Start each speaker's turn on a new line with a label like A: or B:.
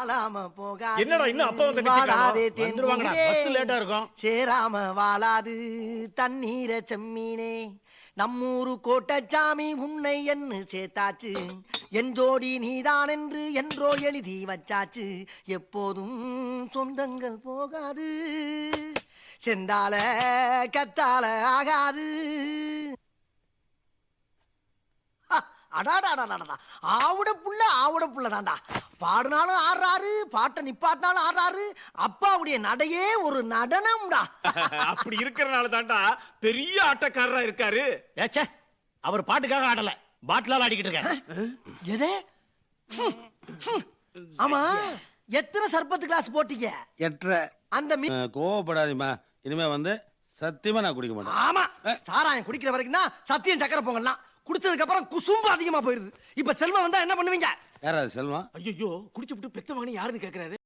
A: என்னடா இன்னும் அப்பா வந்து
B: வந்துருவாங்கடா, பஸ் லேட்டா இருக்கும்.
C: சேராம வாழாது தண்ணீர செம்மீனே நம்மூரு கோட்டச்சாமி உன்னை என்று சேர்த்தாச்சு என் ஜோடி நீதான் என்று என்றோ எழுதி வச்சாச்சு எப்போதும் சொந்தங்கள் போகாது செந்தால கத்தால ஆகாது. ஆவுட புள்ள தாண்டா பாடுனாலும் ஆடுறாரு பாட்டை நிப்பாட்டினாலும் ஆடுறாரு அப்பாவுடைய நடையே ஒரு நடனம்டா.
A: அப்படி இருக்கறனால தாண்டா பெரிய ஆட்டக்காரரா இருக்காரு.
B: ஏச்சே, அவர் பாட்டுக்காக ஆடல, பாட்டிலால ஆடிக்கிட்டு இருக்காரு.
C: எதே ஆமா எத்தனை சர்பத்து கிளாஸ் போட்டீங்க?
D: 8.5.
C: அந்த
D: கோவப்படாதீமா, இனிமே வந்து சத்தியமா நான் குடிக்க மாட்டேன்.
C: ஆமா சாராயம் குடிக்கிற வரைக்கும் தான் சத்தியம் சக்கரை பொங்கல்லாம் குடிச்சதுக்கு அப்புறம் குசும்பு அதிகமா போயிருது. இப்ப செல்வம் வந்தா என்ன பண்ணுவீங்க?
D: யாராவது செல்வம்?
A: ஐயோ குடிச்சு விட்டு பெத்த மகனை யாருன்னு கேக்குறாரு.